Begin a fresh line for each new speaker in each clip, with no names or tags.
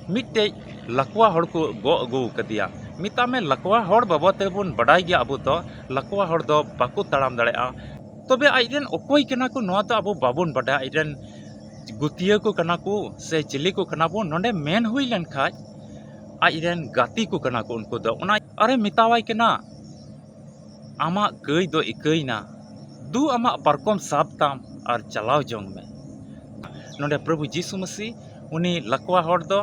मिट्टे लकवा हड़ को गो अगू कदिया मिता में लकवा हड़ बाबते बन बड़ाई गया अब तो लकवा हड़ दो बाकू ताड़ाम दाड़ेआ तबे आइजन अकोय कना को नोआ तो अब बाबन बड़ा आइजन गुतिया को कना को से चिली को कना बो नोंडे मेन हुई लन खाज आइजन गाती को कना को उनको दो उना अरे मितावाई कना आमा कई दो इकईना दू आमा पारकम साब ताम और चलाव जोंग में नोंडे प्रभु जीसु मसीह उनी लकवा हड़ दो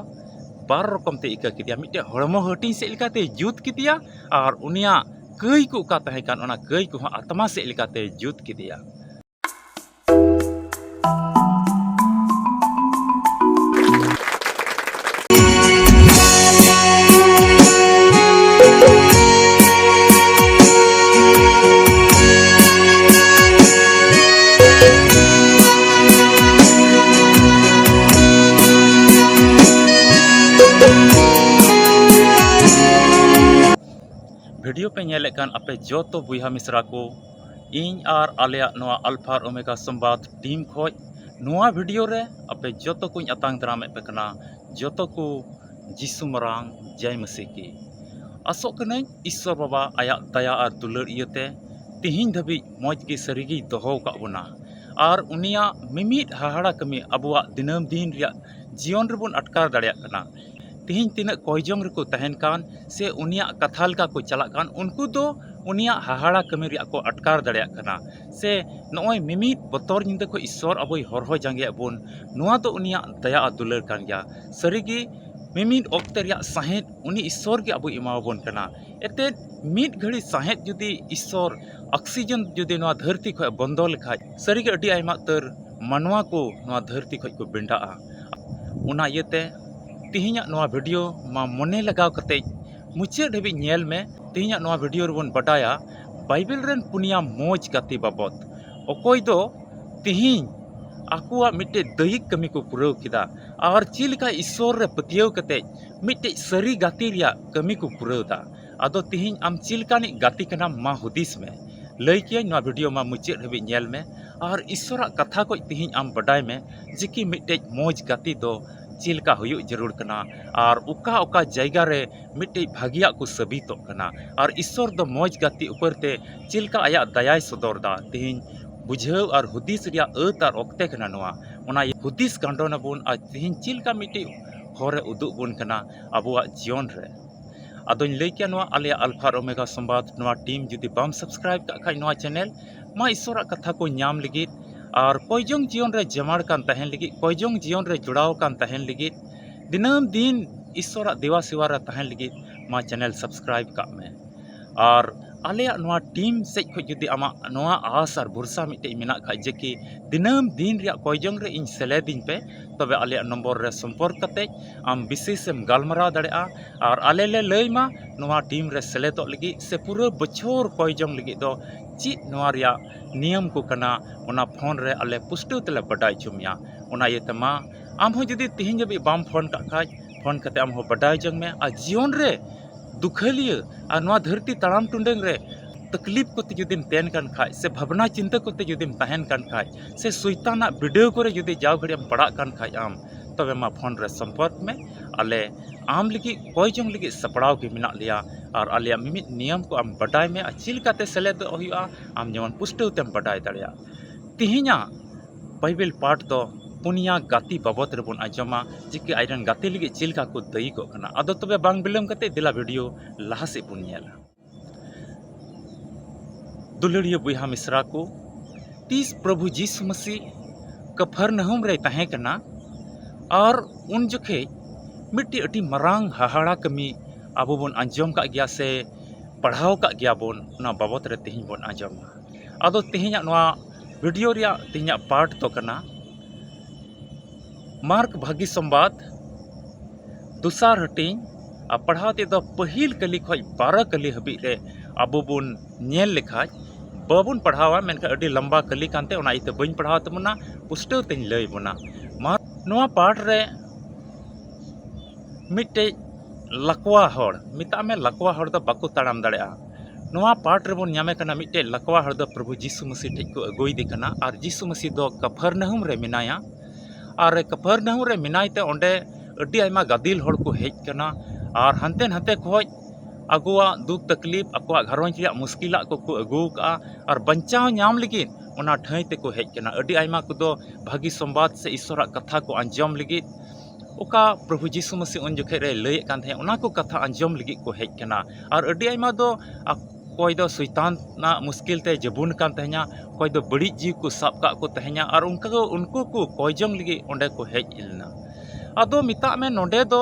बार रकम ते इका किदिया मिटे हड़मो हटिंग से इलकाते जुत किदिया और उनिया कई को का तहे कान ओना कई को आत्मा से इलकाते जुत किदिया वीडियो पे नेले कान आपे जो तो बुहा मिश्रा को इन और आलिया नोआ अल्फा ओमेगा संवाद टीम खोज नोआ वीडियो रे आपे जो तो को अतांग दरामे पे कना जो तो को जिसु मरांग जय मसीह की आसो कने ईश्वर बाबा आया दया और दुलर इयते तिहिन धबी मौज की सरीगी दोहो का बना और उनिया मिमिट हाहाड़ा कमी अबुआ दिनम दिन रिया जीवन रे बन अटकार दाड़िया कना तिहिन तीन कयजोंग रेको तहन कान से उनिया कथा लका को चला कान उनको दो उनिया हाहाड़ा कमी रिया को अटकार दाड़िया कना से नोय मिमिट बतर निंदा को ईश्वर अबोय हरहो जांगे बोन नुआ तो उनिया दया और दुलर कान गया सरीगी मिमिट ऑक्ते रिया साहेद उनी ईश्वर के अबो इमाबोन कना एते मिट घड़ी साहेद जुदी ईश्वर ऑक्सीजन जुदी नोआ धरती खय बंदो लेखाय सरीगे अडी आयमा तर मानवा को नोआ धरती खय को बेंडाआ उना येते तिहिना नोआ वीडियो मा मने लगाव कते मुचे ढेबी नेल में तिहिना नोआ वीडियो रेबन बटाया बाइबल रेन पुनिया मौज गाती बाबत अकोय दो तिहिन आकुआ मिट्टे दैहिक कमी को पुराव किदा और चिलका ईश्वर रे पतियाव कते मिट्टे सरी गाती रिया कमी को पुराव दा आदो तिहिन आम चिलकानी गाती कना मा हुदिस में लई किया नोआ वीडियो मा मुचे ढेबी नेल में और ईश्वरा कथा को तिहिन आम बडाय में जिकी मिट्टे मौज गाती दो चिलका हुयु जरूर कना और उका उका जायगा रे मिट्टे भागिया को सबितो कना और ईश्वर दो मौज गाती ऊपरते चिलका आया दयाय सदर दा तिहिन बुझाव और हुदिस रिया अत और ओक्ते कना नोआ उना हुदिस गांडोना बोन आ तिहिन चिलका मिट्टे होरे उदुग बोन कना अबुआ जीवन रे आदों लई किया नोआ आलिया अल्फा ओमेगा संवाद नोआ टीम जुदी बाम सब्सक्राइब का खाय नोआ चैनल मा ईश्वरा कथा को नाम लगित और कोयजोंग जीवन रे जमाड़ कान तहन लगी कोयजोंग जीवन रे जुड़ाव कान तहन लगी दिनम दिन ईश्वरा देवा सेवा रे तहन लगी मा चैनल सब्सक्राइब का में और आलिया नोआ टीम से जुदी आमा नोआ आस और भरोसा मिटे मेना खाय जे कि दिनम दिन रिया कोयजोंग रे इन सेलेदिन पे तबे आलिया नंबर रे संपर्क कते आम विशेषम गालमराव दाड़ेआ और आले ले लईमा नोआ टीम रे सेलेदो लगी से पूरा बछोर कोयजोंग लगी दो चीज नोआ रिया नियम को कना उना फोन रे आले पुष्टो तले बडाय चुमिया उना ये तमा आम हो जदी तिहिन जबी बाम फोन का खाय फोन कते आम हो बडाय जंग में आ जीवन रे दुखलिया और नोआ धरती तड़ाम टुंडेंग रे तकलीफ को जुदीम तेन कान खाय से भावना चिंता को जुदीम तहन कान खाय से शैताना वीडियो को जुदी जाव घड़ी पड़ा कान खाय आम तबे मा फोन रे संपर्क में आले आम लगी कोयजोंग लगी सपड़ाव के मिना लिया और आलिया मिमित नियम को आम बडाय में चिलकाते सेलेद हुआ आम जेमन पुष्टव तेम बडाय दाड़िया तिहिना बाइबल पाठ दो पुनिया गाती बाबत रेबन आजमा जिके आइरन गाती लगी चिलका को दई को कना आदो तबे बांग बिलम कते दिला वीडियो लाहा से पुनियाला दुलड़िया बुहा मिश्रा को तीस प्रभु जीसु मसीह कफरनहुम रे तहे कना और उन जोखे मिट्टी अटी मरांग हाहाड़ा कमी आबो बन आंजम का गया से पढ़ाव का गया बन ना बाबत रे तिहिन बन आंजमा आदो तिहिना नोआ वीडियो रिया तिहिना पार्ट तो कना मार्क भागी संवाद दुसार हटिंग आ पढ़ाव ते दो पहिल कली खय 12 कली हबी रे आबो बन नेल लेखाय बाबुन पढ़ावा मेनका अडी लंबा कली कानते ओना इते बइन पढ़ाव तमना पुष्टव तेन लई बना मा नोआ पाठ रे मिट्टे लकवा हड़ मिता में लकवा हड़ दो बाको ताड़ाम दाड़ेआ नोआ पाठ रेबन नामे कना मिट्टे लकवा हड़ दो प्रभु जीसु मसीह ठेक को अगोई दे कना और जीसु मसीह दो कफरनहुम रे मिनाया और कफरनहुम रे मिनाय ते ओंडे अड्डी आयमा गादिल हड़ को हेज कना और हंते हंते खोज आगुआ दुख तकलीफ आकुआ घरवंज रिया मुश्किला को अगू का और बंचाव नाम लगिन ओना ठाई ते को हेज कना अड्डी आयमा को भागी संवाद से ईश्वर कथा को अंजम लगिन ओका प्रभु जीशु मसीह उन जखे रे लय कान थे ओना को कथा अंजम लगिन को हेज कना और अड्डी आयमा कोई दो शैतान ना मुश्किल ते जबुन कान तहना कोई दो बड़ी जीव को साब का को तहना और उनको को कोयजंग लगी ओंडे को हेज इलना आदो मिता में नोडे दो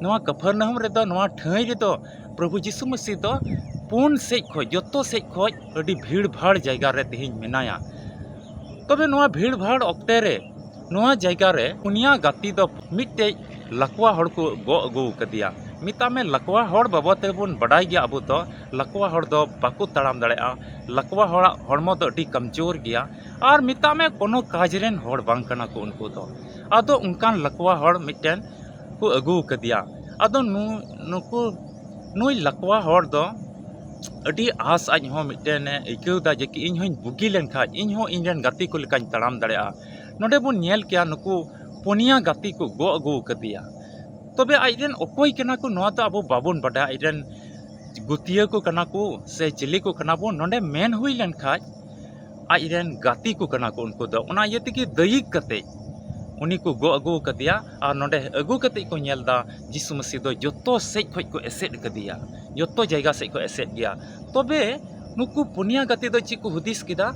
नवा कफरनहम रे दो नवा ठाई रे दो प्रभु जीशु मसीह दो पुन से खो जतो से खो अडी भीड़ भाड़ जगह रे तेहिं मेनाया तबे नवा भीड़ भाड़ ऑक्टे रे नवा जगह रे पुनिया गाती दो मिटे लकवा हड़ को गो अगू कदिया मिता में लकवा हड़ बाबत बन बड़ाई गया अब तो लकवा हड़ दो बाको तड़ाम दड़ेआ लकवा हड़ हड़मो दो अडी कमजोर गया और मिता में कोनो काजरेन हड़ बांग कना को उनको दो आदो उनकान लकवा हड़ मिटेन को अगू कदिया आदो नुकु नुई लकवा हड़ दो अडी आस आज हो मिटेन इकौदा जे कि इन हों बुगी लेन खाज इन हो इनरेन गाती को लेकान तड़ाम दड़ेआ नोडे बुन नेल किया नुकु पुनिया गाती को गो अगू कदिया तबे आइरेन ओकोई कना को नोआ तो अबो बाबुन बड़ा आइरेन गुतिया को कना को से चिली को कना बो नोडे मेन हुई लेन खाज आइरेन गाती को कना को उनको दो ओना ये कि दयिक कते उनी को गो अगू कदिया और नोडे अगू कते को नेलदा जीसु मसीह दो जतो से खोज को एसेड कदिया जतो जगह से को एसेड गया तबे नुकु पुनिया गाती दो ची को हुदिस किदा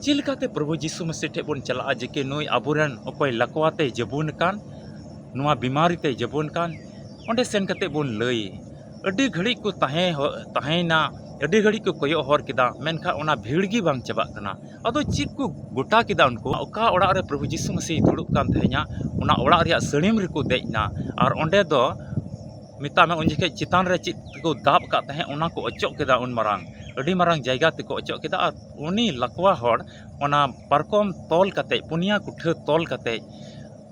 चिलकाते प्रभु जीसु मसीह ठे बन चला जे कि नुई आबुरन ओकोय लकवाते जबुन कान नुआ बीमारी ते जबुन कान ओंडे सेन कते बन लई अडी घड़ी को ताहेना अडी घड़ी को कोयो हर किदा मेनखा ओना भीड़गी बांग चबा कना अदो चिक को गोटा किदा उनको ओका ओड़ा रे प्रभु जीसु मसीह दुड़ुब कान थे냐 ओना ओड़ा रिया सड़ीम रिको देजना और ओंडे दो मिता में उन जखे चितान रे चित को दाब का तहे ओना को अचोक किदा उन मारांग अडी मारांग जायगा ते को अचोक किदा और उनी लकवा हड़ ओना पारकम तोल कते पुनिया कुठे तोल कते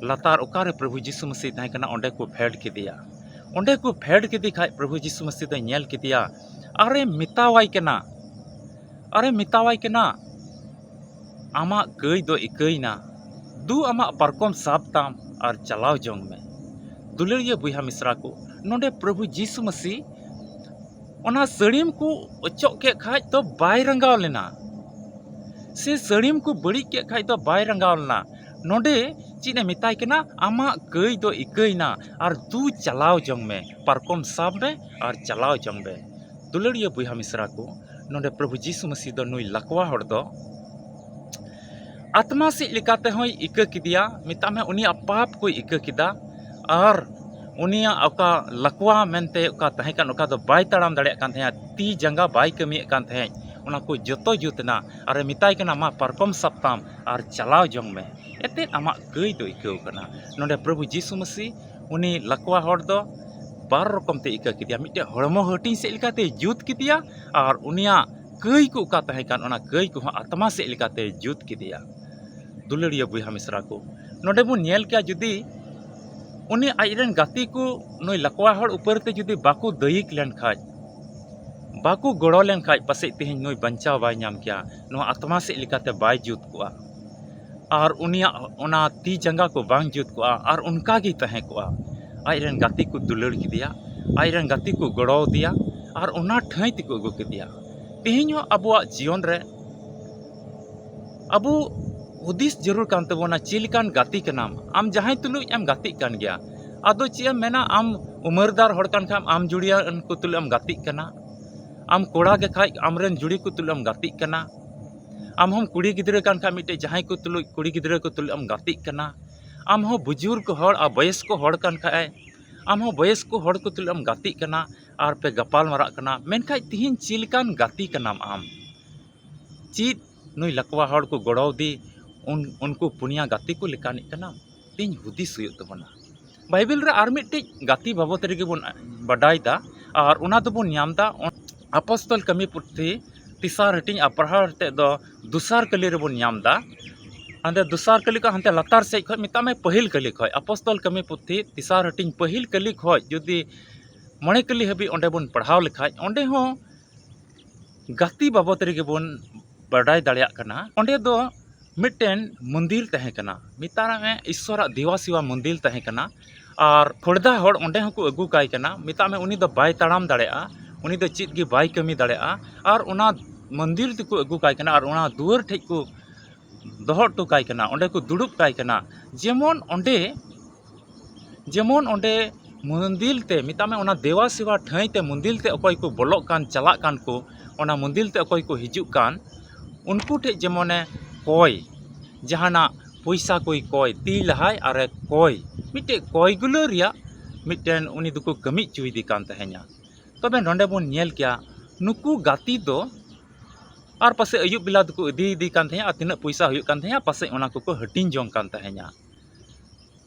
लतार ओकारे प्रभु जीसु मसीह तहे कना ओंडे को फेड किदिया ओंडे को फेड किदी खाय प्रभु जीसु मसीह दे नेल किदिया अरे मितावाई केना आमा गई दो इकईना दू आमा पारकम साब ताम और चलाव जोंग में दुलरिया बुहा मिश्रा को नोडे प्रभु जीसु मसीह ओना सड़ीम को अचोक के खाय तो बाय रंगाव लेना से सड़ीम को बड़ी के खाय तो बाय रंगाव लेना नोडे चीने मिताई केना आमा गई दो इकईना और दू चलाव जोंग में पारकम साब में और चलाव जोंग में दुलड़िया बुहा मिश्रा को नोडे प्रभु जीसु मसीह दो नुई लकवा हड़ दो आत्मा से लेकाते होय इका किदिया मिता में उनिया पाप को इका किदा और उनिया ओका लकवा मेनते ओका तहे कान ओका दो बाय तड़ाम दड़े कान थे ती जंगा बाय कमी कान थे ओना को जतो जुतना और मिताई कना मा पारकम सप्ताम और चलाव जोंग में एते आमा गई दो इका कना नोडे प्रभु जीसु मसीह उनी लकवा हड़ दो बार रकम ते इका किदिया मिटे हड़मो हटिंग से लेकाते जुत किदिया और उनिया कई को का तहे कान ओना कई को आत्मा से लेकाते जुत किदिया दुलड़िया बुहा मिश्रा को नोडे बु नेल क्या जुदी उनी आइरेन गाती को नोई लकवा हड़ ऊपर ते जुदी बाको दयिक लेन खाज बाको गड़ो लेन खाज पासे तेहन नोई बंचाव बाय नाम किया नो आत्मा से लेकाते बाय जुत कोआ और उनिया ओना ती जंगा को बांग जुत कोआ और उनका गी तहे कोआ आइरेन गाती को दुलड़ किदिया आइरेन गाती को गड़ो दिया और ओना ठाई ते को अगु किदिया तेहन अबुआ जीवन रे अबु हुदिस जरूर कान तबोना चिलकान गाती के नाम आम जहां तुलु एम गाती कान गया आदो चे मेना आम उमरदार हड़ कान खाम आम जुड़िया को तुलु एम गाती कना आम कोड़ा के खाय आमरेन जुड़ी को तुलु एम गाती कना आम हम कुड़ी गिदरे कान खा मिटे जहां को तुलु कुड़ी गिदरे को तुलु एम गाती कना आम हो बुजुर्ग हड़ आ बयस को हड़ कान खाय आम हो बयस को हड़ को तुलु एम गाती कना और पे गपाल मारा कना मेनखाय तिहिन चिलकान गाती के नाम आम चीत नुई लकवा हड़ को गड़ो दी उनको पुनिया गाती को लेकानी कना तीन हुदिस हुई तबना बाइबल रे आर मिट्टी गाती बाबत रेगे बन बडायदा और उना दो बन नामदा अपस्तल कमी पुथी तिसार हटिंग अपराहर ते दो दुसार कली रे बन नामदा अंदे दुसार कली का हंते लतार से खय मिता में पहिल कली खय अपस्तल कमी पुथी तिसार हटिंग पहिल कली खय जदि मणे कली हबी ओंडे बन पढ़ाव लेखाय ओंडे हो गाती बाबत रेगे बन बडाय दाड़िया कना ओंडे दो मिट्टेन मंदिर तहे कना मितारा में ईश्वर दिवा सिवा मंदिर तहे कना और खोड़दा हड़ ओंडे हको अगू काय कना मिता में उनी दो बाय ताड़ाम दाड़ेआ उनी दो चीज गी बाय कमी दाड़ेआ और उना मंदिर तको अगू काय कना और उना दुआर ठेज को दोहर तो काय कना ओंडे को दुड़ुब काय कना जेमन ओंडे मंदिर ते मिता में उना देवा सेवा ठाई ते मंदिर ते अकोय को बोलोक कान चलाक कान को उना मंदिर ते अकोय को हिजुक कान उनको ठे जेमने कोय जहाना पैसा कोई कोय ती लहाय अरे कोय मिटे कोय गुलो रिया मिटेन उनी दुको कमी चुईदी कान तहे냐 तबे नोंडे बोन नेल किया नुकु गाती दो और पासे अयुब बेला दुको इदी कान तहे냐 तिना पैसा हुयुक कान तहे냐 पासे उना को हटिन जोंग कान तहे냐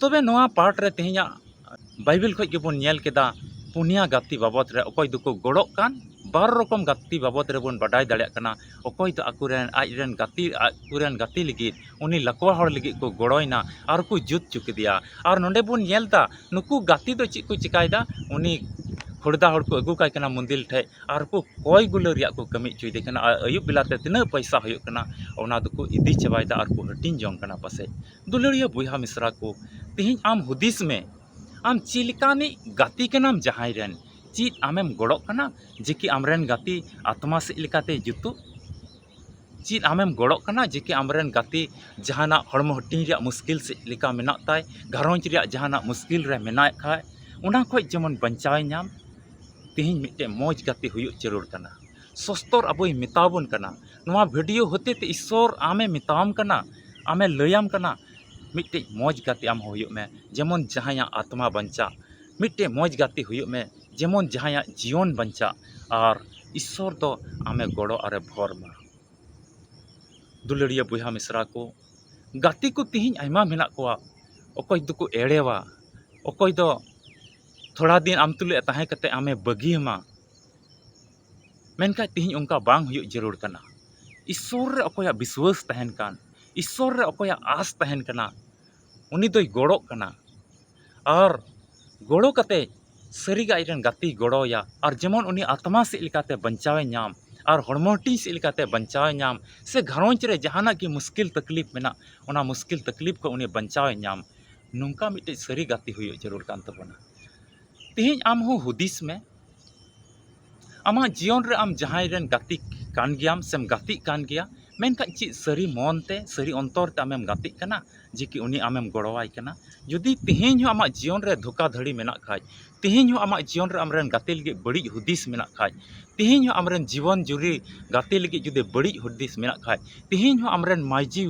तबे नोआ पार्ट रे तहे냐 बाइबल खoj गेबोन नेल केदा पुनिया गाती बाबत रे अकोय दुको गोड़ोक कान बार रकम गाती बाबत रे बोन बाडाय दाड़िया कना अकोय तो आकुरेन आजरेन गाती लगित उनी लकवा हड़ लगित को गोड़ोयना और को जुत चुकदिया और नोंडे बोन नेलदा नुकु गाती दो चिक को चिकायदा उनी खोड़दा हड़ को अगू काय कना मंदिर ठे और को कोय गुलो रिया को कमी चुई दे कना अयुब बेलाते तिना पैसा हुयुक कना ओना दुको इदी चबायदा और को हटिन जोंग कना पासे दुलड़िया बुया मिश्रा को तिहिं आम हुदिस में आम चिलकानी गाती कनाम जहाई रेन चीज आमेम गोड़ोक कना जेकि आमरेन गाती आत्मा से लेकाते जुतु चीज आमेम गोड़ोक कना जेकि आमरेन गाती जहाना हड़मो हटिन रिया मुश्किल से लेका मेना ताय घारोंज रिया जहाना मुश्किल रे मेनाय खाय उना खोज जेमन बंचाय नाम तिहिं मिटे मौज गाती हुयुक जरूर कना सस्तर अबोय मिताबन कना नोआ वीडियो होते ते ईश्वर आमे मिताम कना आमे लयाम कना मिटे मौज गाती आम हुयुक में जेमन जहाया आत्मा बंचा मिटे मौज गाती हुयुक में जेमन जहाया जीवन बंचा और ईश्वर दो आमे गोड़ो अरे भर मा दुलड़िया बुया मिश्रा को गाती को तिहिं आयमा मेना कोआ अकोय दुको एड़ेवा अकोय दो थोड़ा दिन आम तुले ताहे कते आमे बगियमा मेनका तिहिं उनका बांग हुयुक जरूर कना ईश्वर रे अकोया विश्वास तहन कान ईश्वर रे अकोया आस तहन कना उनी दोय गोड़ोक कना और गोड़ो कते सरीगा इरन गाती गोड़ोया और जेमन उनी आत्मा से लेकाते बंचावे नाम और हड़मोटी से लेकाते बंचावे नाम से घरोंज रे जहाना की मुश्किल तकलीफ मेना उना मुश्किल तकलीफ को उनी बंचावे नाम नुंका मिटे सरी गाती हुयुक जरूर कान तबना तिहिं आम हो हुदिस में आमा जीवन रे आम जहाई रेन गाती कान गियाम सेम गाती कान गिया मेनका ची सरी मनते सरी अंतर ते आमेम गाती कना जेकि उनी आमेम गोड़वाय कना जुदी तिहिं हो आमा जीवन रे धोखाधड़ी मेना खाय तिहिं हो आमा जीवन रे आमरेन गाती लगे बड़ी हुदिस मेना खाय तिहिं हो आमरेन जीवन जुरी गाती लगे जुदी बड़ी हुदिस मेना खाय तिहिं हो आमरेन माइजी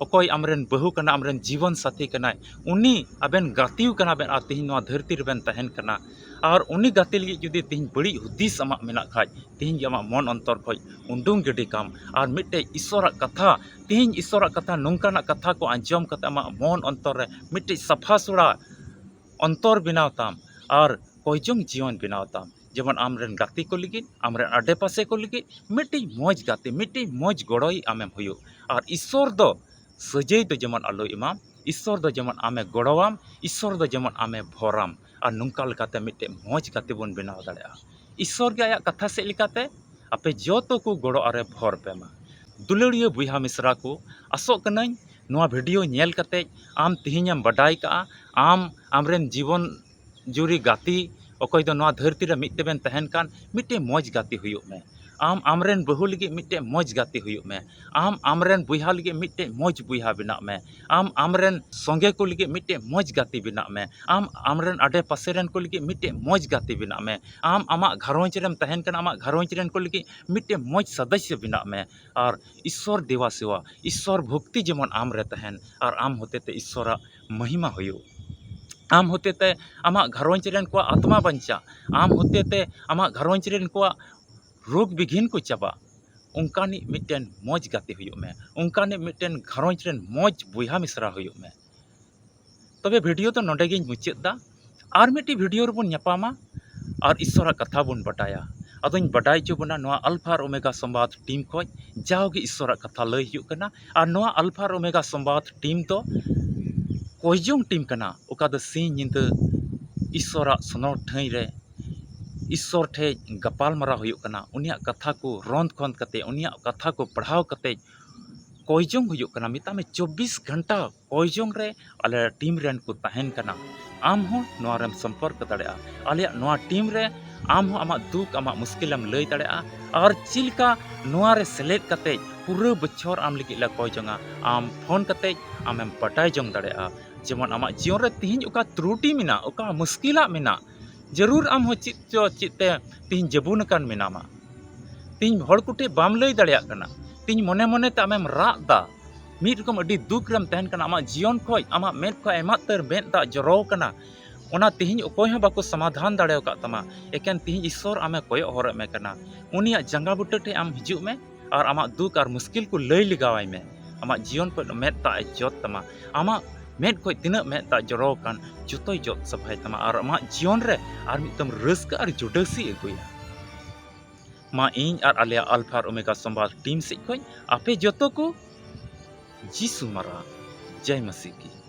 अकोय आमरेन बहु कना आमरेन जीवन साथी कना उनी आबेन गातीव कना बेन आ तिहिं नोआ धरती रे बेन तहन कना और उनी गाती लगे जुदी तिहिं बड़ी हुदिस आमा मेना खाय तिहिं आमा मन अंतर खoj उंडुंग गिडी काम और मिटे ईश्वरा कथा तिहिं ईश्वरा कथा नोंकाना कथा को आंजम कते आमा मन अंतर रे मिटे सफा सुड़ा अंतर बनाव ताम और कोयजोंग जीवन बनाव ताम जेमन आमरेन गाती को लगी आमरेन आडे पासे को लगी मिटे मौज गाती मिटे मौज गोड़ोई आमेम हुयुक और ईश्वर दो सजय दो जेमन आलो इमाम ईश्वर दो जेमन आमे गोड़वाम ईश्वर दो जेमन आमे भोराम और नुंका लेकाते मिटे मौज गाती बोन बनाव दाड़ेया ईश्वर के आया कथा से लेकाते आपे जोतो को गोड़ो अरे भर पे मा दुलड़िया बुया मिश्रा को आसो कनाई नोआ वीडियो नेल कते आम तिहिंयम बडाई का आम आमरेन जीवन जुरी गाती अकोय दो नोआ धरती रे मिटे बेन तहन कान मिटे मौज गाती हुयुक में आम आमरेन बहु लगे मिटे मौज गाती हुयुक में आम आमरेन बुया लगे मिटे मौज बुया बिना में आम आमरेन संगे को लगे मिटे मौज गाती बिना में आम आमरेन आडे पासेरन को लगे मिटे मौज गाती बिना में आम आमा घरोंज रेम तहन कान आमा घरोंज रेन को लगे मिटे मौज सदस्य बिना में और ईश्वर देवा सेवा ईश्वर भक्ति जेमन आम रे तहन और आम होते ते ईश्वरा महिमा हुयुक आम होते ते आमा घरोंज रेन को आत्मा बंचा आम होते ते आमा घरोंज रेन को रोग विघिन को चाबा उनकानी मिटेन मौज गाती हुयुक में उनकानी मिटेन घरोंज रेन मौज बुया मिश्रा हुयुक में तबे वीडियो तो नोडे गिन मुचादा और मिट्टी वीडियो रे बोन न्यापामा और ईश्वरा कथा बोन बटाया अदों बडाई चो बना नोआ अल्फा और ओमेगा संवाद टीम खोज जाओगे ईश्वरा कथा लय हुयुक कना और नोआ अल्फा और ओमेगा संवाद टीम तो कोयजोंग टीम कना ओका दो सिंह निंदा ईश्वरा सनोर ठाई रे ईश्वर ठे गपाल मारा हुयुक कना उनिया कथा को रोंद खोंद कते उनिया कथा को पढ़ाव कते कोयजोंग हुयुक कना मिता में 24 घंटा कोयजोंग रे अले टीम रेन को तहन कना आम हो नोआ रेम संपर्क दाड़ेया आलिया नोआ टीम रे आम हो आमा दुख आमा मुश्किलम लई दाड़ेया और चिलका नोआ रे सेलेद कते पूरा बछर आम लगी ला कोय जंगा आम फोन कते आमेम पटाय जंग दाड़ेया जेमन आमा जीवन रे तिहिन ओका त्रुटि मिना ओका मुश्किला मिना जरूर आम हो चिते तिहिन जबुन कान मिनामा तिहिन हड़ कुटे बाम लई दाड़ेया कना तिहिन मने मने ते आमेम राग दा मीट रकम अडी दुख रम तहन कना आमा जीवन खोय आमा मेद खोय एमा तर मेद दा जरो कना ओना तिहिन ओकोय हो बाको समाधान दाड़ेव का तमा एकेन तिहिन ईश्वर आमे कोय हर में कना उनिया जंगा बुट्टे ठे आम हिजु में और आमा दुख और मुश्किल को लई लगावाय में आमा जीवन को मेद दा जोत तमा आमा मेद खोय तिना मेद दा जरो कान जतोय जोत सफाय तमा और आमा जीवन रे और मितम रस्क और जुडसी अगुया मा इन और आलिया अल्फा और ओमेगा संवाद टीम से खोय आपे जतो को जीसु मरा जय मसीह की।